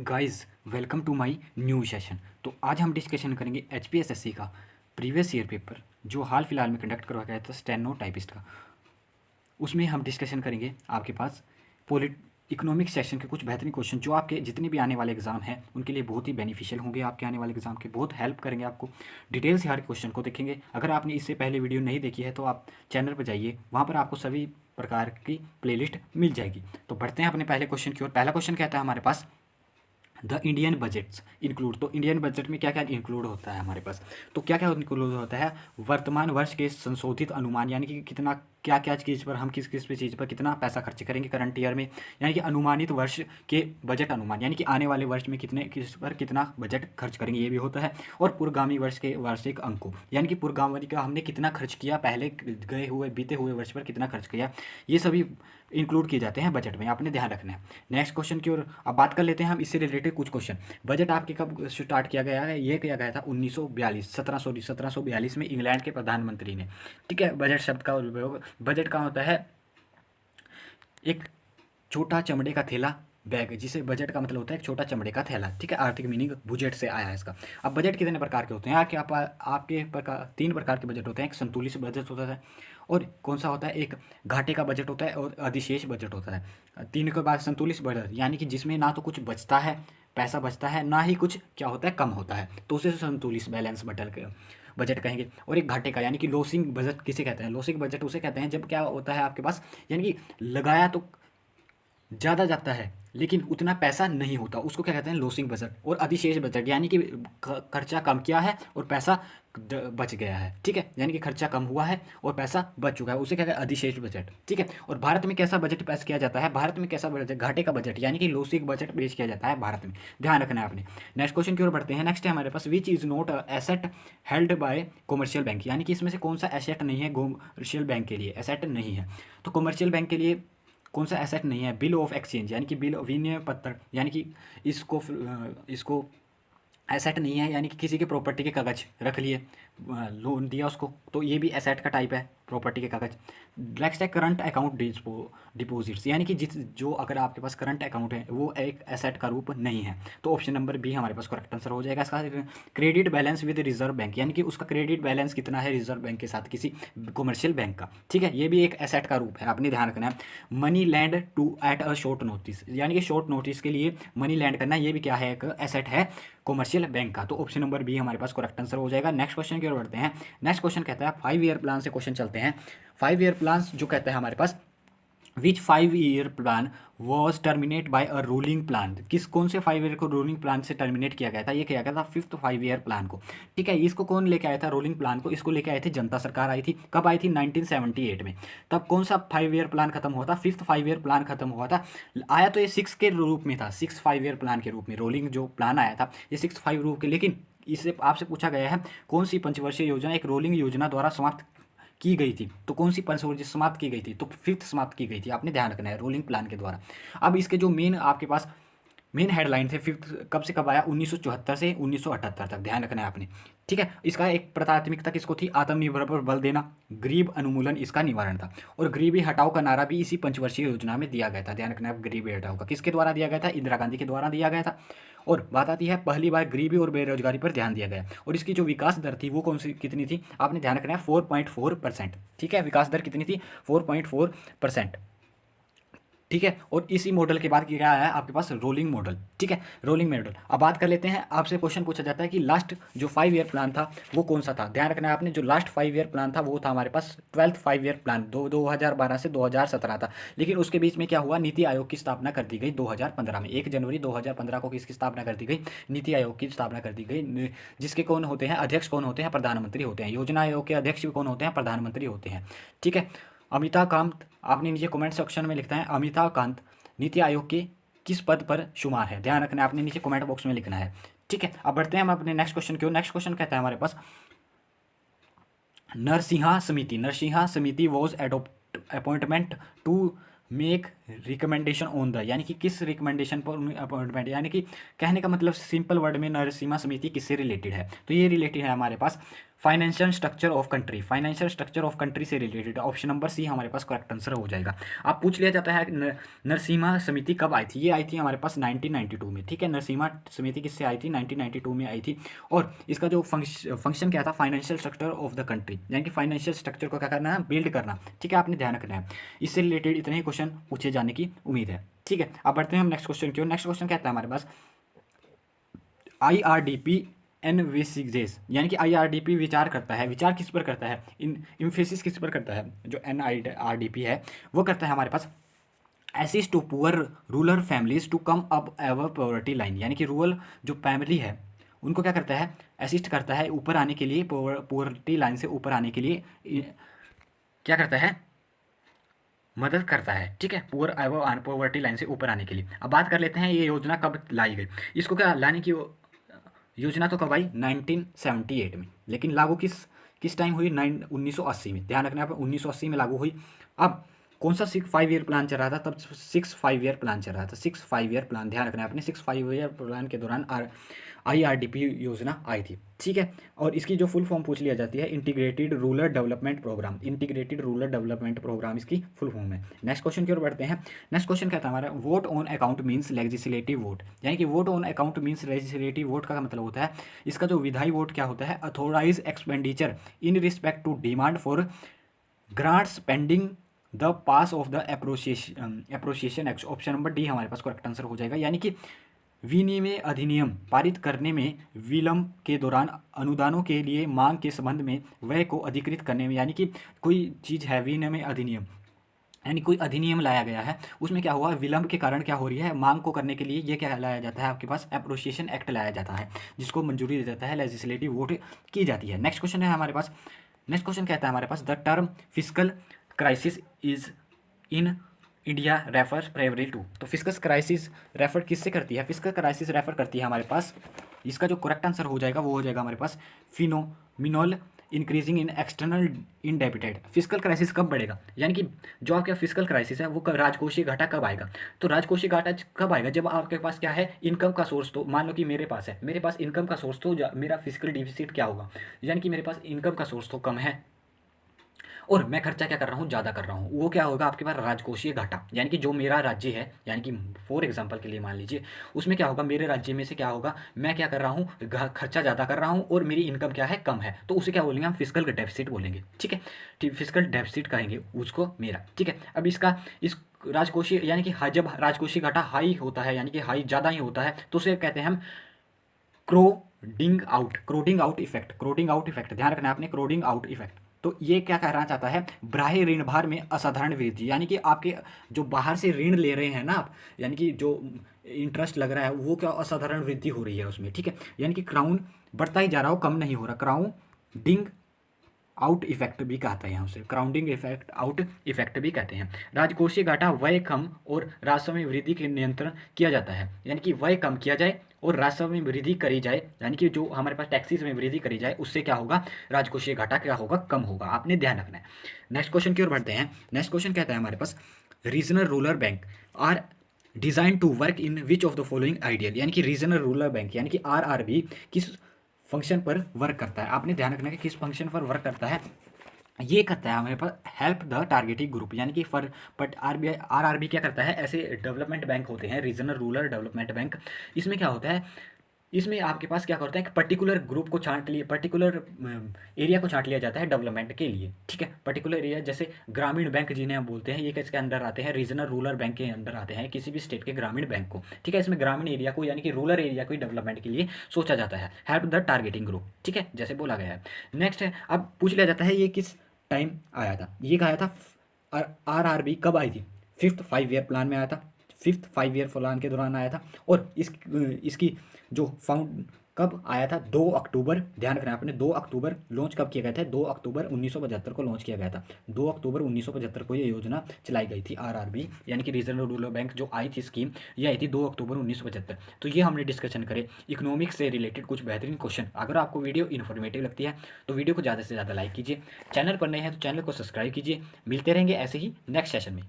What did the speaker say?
Guys welcome to my new session. तो आज हम डिस्कशन करेंगे एचपीएसएससी का प्रीवियस ईयर पेपर जो हाल फिलहाल में कंडक्ट करवाया गया था स्टेनो टाइपिस्ट का। उसमें हम डिस्कशन करेंगे आपके पास पोलिट इकोनॉमिक सेक्शन के कुछ बेहतरीन क्वेश्चन जो आपके जितने भी आने वाले एग्जाम हैं उनके लिए बहुत ही बेनिफिशियल होंगे। आपके आने वाले एग्जाम के बहुत हेल्प करेंगे आपको। डिटेल से हर क्वेश्चन को देखेंगे। अगर आपने इससे पहले वीडियो नहीं देखी है तो आप चैनल पर जाइए, वहाँ पर आपको सभी प्रकार की प्लेलिस्ट मिल जाएगी। तो बढ़ते हैं अपने पहले क्वेश्चन की ओर। पहला क्वेश्चन कहता है हमारे पास द इंडियन बजट्स इंक्लूड। तो इंडियन बजट में क्या क्या इंक्लूड होता है हमारे पास, तो क्या क्या इंक्लूड होता है? वर्तमान वर्ष के संशोधित अनुमान, यानी कि कितना क्या क्या चीज़ पर हम किस किस पे चीज़ पर कितना पैसा खर्च करेंगे करंट ईयर में, यानी कि अनुमानित वर्ष के बजट अनुमान, यानी कि आने वाले वर्ष में कितने किस पर कितना बजट खर्च करेंगे ये भी होता है। और पूर्वगामी वर्ष के वार्षिक अंकों, यानी कि पूर्वगामी का हमने कितना खर्च किया, पहले गए हुए बीते हुए वर्ष पर कितना खर्च किया, ये सभी इंक्लूड किए जाते हैं बजट में, आपने ध्यान रखना है। नेक्स्ट क्वेश्चन की ओर अब बात कर लेते हैं हम इससे रिलेटेड कुछ क्वेश्चन। बजट आपके कब स्टार्ट किया गया है? ये किया गया था 1742 में इंग्लैंड के प्रधानमंत्री ने। ठीक है, बजट शब्द का उपयोग, बजट का होता है एक छोटा चमड़े का थैला बैग, जिसे बजट का मतलब होता है एक छोटा चमड़े का थैला। ठीक है, आर्थिक मीनिंग बुजेट से आया है इसका। अब बजट कितने प्रकार के होते हैं? आपके प्रकार 3 प्रकार के बजट होते हैं। एक संतुलित बजट होता है, और कौन सा होता है? एक घाटे का बजट होता है, और अधिशेष बजट होता है। 3 के बाद संतुलित बजट, यानी कि जिसमें ना तो कुछ बचता है, पैसा बचता है, ना ही कुछ क्या होता है, कम होता है, तो उसे संतुलित बैलेंस बजट कहेंगे। और एक घाटे का, यानी कि लॉसिंग बजट किसे कहते हैं? लॉसिंग बजट उसे कहते हैं जब क्या होता है आपके पास, यानी कि लगाया तो ज़्यादा जाता है लेकिन उतना पैसा नहीं होता, उसको क्या कहते हैं? Losing budget. और अधिशेष बजट, यानी कि खर्चा कम किया है और पैसा बच गया है। ठीक है, यानी कि खर्चा कम हुआ है और पैसा बच चुका है, उसे क्या कहते हैं? अधिशेष बजट। ठीक है, और भारत में कैसा बजट पेश किया जाता है? भारत में कैसा बजट? घाटे का बजट, यानी कि लॉसिंग बजट पेश किया जाता है भारत में। ध्यान रखना है आपने। नेक्स्ट क्वेश्चन की ओर बढ़ते हैं। नेक्स्ट है हमारे पास which is not asset held by commercial bank, यानी कि इसमें से कौन सा एसेट नहीं है कॉमर्शियल बैंक के लिए? एसेट नहीं है तो कॉमर्शियल बैंक के लिए कौन सा एसेट नहीं है? बिल ऑफ एक्सचेंज, यानी कि बिल विनिमय पत्र, यानी कि इसको एसेट नहीं है, यानी कि किसी के प्रॉपर्टी के कागज रख लिए, लोन दिया उसको, तो ये भी एसेट का टाइप है, प्रॉपर्टी के कागज। नेक्स्ट है करंट अकाउंट डिपॉजिट्स, यानी कि जो अगर आपके पास करंट अकाउंट है वो एक एसेट का रूप नहीं है, तो ऑप्शन नंबर बी हमारे पास करेक्ट आंसर हो जाएगा इसका। Credit balance with reserve bank, यानी कि उसका क्रेडिट बैलेंस कितना है रिजर्व बैंक के साथ किसी कॉमर्शियल बैंक का। ठीक है, ये भी एक एसेट का रूप है, आपने ध्यान रखना है। Money lend to at a short notice, यानी कि शॉर्ट नोटिस के लिए मनी लैंड करना, ये भी क्या है? एक एसेट है कॉमर्शियल बैंक का, तो ऑप्शन नंबर बी हमारे पास करेक्ट आंसर हो जाएगा। नेक्स्ट क्वेश्चन की ओर बढ़ते हैं। नेक्स्ट क्वेश्चन कहता है 5 ईयर प्लान से क्वेश्चन चलते हैं। 5 ईयर प्लान जो कहता है हमारे पास, which 5 year plan was terminate by a ruling plan, कौन से 5 ईयर को रूलिंग प्लान से टर्मिनेट किया गया था? ये किया गया था 5th 5 ईयर प्लान को। ठीक है, इसको कौन लेके आया था रूलिंग प्लान को? इसको लेके आए थे जनता सरकार आई थी। कब आई थी? 1978 में। तब कौन सा 5 ईयर प्लान खत्म हुआ था? 5th 5 ईयर प्लान खत्म हुआ था। आया तो ये 6 के रूप में था, 6 5 ईयर प्लान के रूप में रोलिंग जो प्लान आया था ये 6 5 रूप के। लेकिन इससे आपसे पूछा गया है कौन सी पंचवर्षीय योजना एक रोलिंग योजना द्वारा समाप्त की गई थी, तो कौन सी पंचवर्षीय समाप्त की गई थी? तो 5th समाप्त की गई थी, आपने ध्यान रखना है, रोलिंग प्लान के द्वारा। अब इसके जो मेन आपके पास मेन हेडलाइन थे 5th कब से कब आया? 1974 से 1978 तक, ध्यान रखना है आपने। ठीक है, इसका एक प्राथमिकता किसको थी? आत्मनिर्भर पर बल देना, गरीब उन्मूलन इसका निवारण था। और गरीबी हटाओ का नारा भी इसी पंचवर्षीय योजना में दिया गया था। ध्यान रखना है, गरीबी हटाओ का किसके द्वारा दिया गया था? इंदिरा गांधी के द्वारा दिया गया था। और बात आती है पहली बार गरीबी और बेरोजगारी पर ध्यान दिया गया, और इसकी जो विकास दर थी वो कौन सी कितनी थी? आपने ध्यान रखना है 4.4%। ठीक है, विकास दर कितनी थी? 4.4%। ठीक है, और इसी मॉडल के बाद क्या आया आपके पास? Rolling model. ठीक है, रोलिंग मॉडल। अब बात कर लेते हैं, आपसे क्वेश्चन पूछा जाता है कि लास्ट जो 5 ईयर प्लान था वो कौन सा था? ध्यान रखना है आपने, जो लास्ट 5 ईयर प्लान था वो था हमारे पास 12th 5 ईयर प्लान, 2012 से 2017 था। लेकिन उसके बीच में क्या हुआ? नीति आयोग की स्थापना कर दी गई 2015 में। 1 जनवरी 2015 को किसकी स्थापना कर दी गई? नीति आयोग की स्थापना कर दी गई, जिसके कौन होते हैं अध्यक्ष? कौन होते हैं? प्रधानमंत्री होते हैं। योजना आयोग के अध्यक्ष भी कौन होते हैं? प्रधानमंत्री होते हैं। ठीक है, अमिताभ कांत, आपने नीचे कमेंट सेक्शन में लिखता है अमिताभ कांत नीति आयोग के किस पद पर शुमार है? ध्यान रखना है आपने, नीचे कमेंट बॉक्स में लिखना है। ठीक है, अब बढ़ते हैं हम अपने नेक्स्ट क्वेश्चन की ओर। नेक्स्ट क्वेश्चन कहता है हमारे पास नरसिंहा समिति was appointment to make recommendation on the, यानी कि किस रिकमेंडेशन पर अपॉइंटमेंट, यानी कि कहने का मतलब सिंपल वर्ड में नरसिम्हा समिति किससे रिलेटेड है? तो ये रिलेटेड है हमारे पास financial structure of country, financial structure of country से रिलेटेड, ऑप्शन नंबर सी हमारे पास करेक्ट आंसर हो जाएगा। आप पूछ लिया जाता है नरसिम्हा समिति कब आई थी, ये आई थी हमारे पास 1992 में, ठीक है। नरसिम्हा समिति किससे आई थी, 1992 में आई थी। और इसका जो फंक्शन क्या था, financial structure of the country, यानी कि फाइनेंशियल स्ट्रक्चर को क्या करना है, बिल्ड करना, ठीक है, आपने ध्यान रखना है। इससे रिलेटेड इतने ही क्वेश्चन पूछे जाने की उम्मीद है, ठीक है। अब बढ़ते हैं हम नेक्स्ट क्वेश्चन की ओर। नेक्स्ट क्वेश्चन कहता है हमारे पास IRDP एनविसिजेस, यानी कि IRDP विचार करता है, विचार किस पर करता है, इम्फेसिस किस पर करता है, जो NIRDP है वो करता है हमारे पास assist to poor rural families to come up ever poverty line, यानी कि रूरल जो फैमिली है उनको क्या करता है, असिस्ट करता है ऊपर आने के लिए, पॉवर्टी लाइन से ऊपर आने के लिए क्या करता है, मदद करता है, ठीक है, पुअर एवर पॉवर्टी लाइन से ऊपर आने के लिए। अब बात कर लेते हैं ये योजना कब लाई गई। इसको क्या लाने की योजना तो कब आई, 1978 में, लेकिन लागू किस टाइम हुई, 1980 में। ध्यान रखना है, 1980 में लागू हुई। अब कौन सा 5 ईयर प्लान चल रहा था तब, 5 ईयर प्लान चल रहा था, 5 ईयर प्लान, ध्यान रखना है अपने, 5 ईयर प्लान के दौरान IRDP योजना आई थी, ठीक है। और इसकी जो फुल फॉर्म पूछ लिया जाती है, integrated rural development programme, integrated rural development programme इसकी फुल फॉर्म है। नेक्स्ट क्वेश्चन की ओर बढ़ते हैं। नेक्स्ट क्वेश्चन कहता है हमारा vote on account means legislative vote, यानी कि vote on account means legislative vote का मतलब होता है, इसका जो विधायी वोट क्या होता है, authorise expenditure in respect to demand for grants pending the pass of the appropriation act, option number D हमारे पास करेक्ट आंसर हो जाएगा। यानी कि विनिमय अधिनियम पारित करने में विलंब के दौरान अनुदानों के लिए मांग के संबंध में व्यय को अधिकृत करने में, यानी कि कोई चीज़ है विनिमय अधिनियम, यानी कोई अधिनियम लाया गया है, उसमें क्या हुआ, विलंब के कारण क्या हो रही है, मांग को करने के लिए ये क्या लाया जाता है आपके पास, एप्रोसिएशन एक्ट लाया जाता है, जिसको मंजूरी दे देता है, लेजिस्लेटिव वोट की जाती है। नेक्स्ट क्वेश्चन है हमारे पास। नेक्स्ट क्वेश्चन कहता है हमारे पास the term fiscal crisis is in India refer primary to, तो फिस्कल क्राइसिस रेफर किससे करती है, फिस्कल क्राइसिस रेफर करती है हमारे पास, इसका जो करेक्ट आंसर हो जाएगा वो हो जाएगा हमारे पास phenomenal increasing in external indebted. Fiscal crisis कब बढ़ेगा, यानी कि जो आपका फिस्कल क्राइसिस है वो राजकोषीय घाटा कब आएगा, तो राजकोषीय घाटा कब आएगा, जब आपके पास क्या है, इनकम का सोर्स, तो मान लो कि मेरे पास है, मेरे पास इनकम का सोर्स, तो मेरा फिस्कल डिफिसिट क्या होगा, यानी कि मेरे पास इनकम का सोर्स तो कम है और मैं खर्चा क्या कर रहा हूँ, ज़्यादा कर रहा हूँ, वो क्या होगा आपके पास, राजकोषीय घाटा, यानी कि जो मेरा राज्य है, यानी कि फॉर एग्जांपल के लिए मान लीजिए, उसमें क्या होगा, मेरे राज्य में से क्या होगा, मैं क्या कर रहा हूँ, खर्चा ज़्यादा कर रहा हूँ और मेरी इनकम क्या है, कम है, तो उसे क्या बोलेंगे हम, फिस्कल डेफिसिट बोलेंगे, ठीक है, फिस्कल डेफिसिट कहेंगे उसको मेरा, ठीक है। अब इस राजकोषीय, यानी कि जब राजकोषीय घाटा हाई होता है, यानी कि हाई ज़्यादा ही होता है, तो उसे कहते हैं हम क्रोडिंग आउट इफेक्ट, ध्यान रखना है आपने, क्रोडिंग आउट इफेक्ट। तो ये क्या कहना चाहता है, बाह्य ऋण भार में असाधारण वृद्धि, यानी कि आपके जो बाहर से ऋण ले रहे हैं ना आप, यानी कि जो इंटरेस्ट लग रहा है वो क्या असाधारण वृद्धि हो रही है उसमें, ठीक है, यानी कि क्राउन बढ़ता ही जा रहा हो, कम नहीं हो रहा, क्राउडिंग आउट इफेक्ट भी कहते हैं उसे, क्राउडिंग इफेक्ट, आउट इफेक्ट भी कहते हैं। राजकोषीय घाटा व्यय कम और राजस्व में वृद्धि के नियंत्रण किया जाता है, यानी कि व्यय कम किया जाए और राजस्व में वृद्धि करी जाए, यानी कि जो हमारे पास टैक्सेस में वृद्धि करी जाए, उससे क्या होगा, राजकोषीय घाटा क्या होगा, कम होगा, आपने ध्यान रखना है। नेक्स्ट क्वेश्चन की ओर बढ़ते हैं। नेक्स्ट क्वेश्चन कहता है हमारे पास regional rural bank are design to work in which of the following ideal, यानी कि रीजनल रूरल बैंक, यानी कि RRB किस फंक्शन पर वर्क करता है, आपने ध्यान रखना है कि किस फंक्शन पर वर्क करता है, ये करता है हमारे पास हेल्प द टारगेटिंग ग्रुप, यानी कि बट RRB क्या करता है, ऐसे डेवलपमेंट बैंक होते हैं, रीजनल रूरल डेवलपमेंट बैंक, इसमें क्या होता है, इसमें आपके पास क्या करता है, एक पर्टिकुलर ग्रुप को छांट लिया, पर्टिकुलर एरिया को छांट लिया जाता है डेवलपमेंट के लिए, ठीक है, पर्टिकुलर एरिया, जैसे ग्रामीण बैंक जिन्हें हम बोलते हैं, ये किसके अंडर आते हैं, रीजनल रूरल बैंक के अंडर आते हैं, किसी भी स्टेट के ग्रामीण बैंक को, ठीक है, इसमें ग्रामीण एरिया को, यानी कि रूरल एरिया को डेवलपमेंट के लिए सोचा जाता है, हेल्प द टारगेटिंग ग्रुप, ठीक है, जैसे बोला गया है। नेक्स्ट है, अब पूछ लिया जाता है ये किस टाइम आया था, ये कहा था RRB कब आई थी, 5th 5 ईयर प्लान में आया था, 5th 5 ईयर प्लान के दौरान आया था, और इसकी जो फाउंड कब आया था, 2 अक्टूबर, ध्यान रखना आपने, 2 अक्टूबर लॉन्च कब किया गया था, 2 अक्टूबर 1975 को लॉन्च किया गया था, 2 अक्टूबर 1975 को ये योजना चलाई गई थी RRB, यानी कि रीजनल रूरल बैंक जो आई थी स्कीम, ये आई थी 2 अक्टूबर 1975। तो ये हमने डिस्कशन करे इकोनॉमिक्स से रिलेटेड कुछ बेहतरीन क्वेश्चन। अगर आपको वीडियो इन्फॉर्मेटिव लगती है तो वीडियो को ज़्यादा से ज़्यादा लाइक कीजिए, चैनल पर नए हैं तो चैनल को सब्सक्राइब कीजिए। मिलते रहेंगे ऐसे ही नेक्स्ट सेशन में।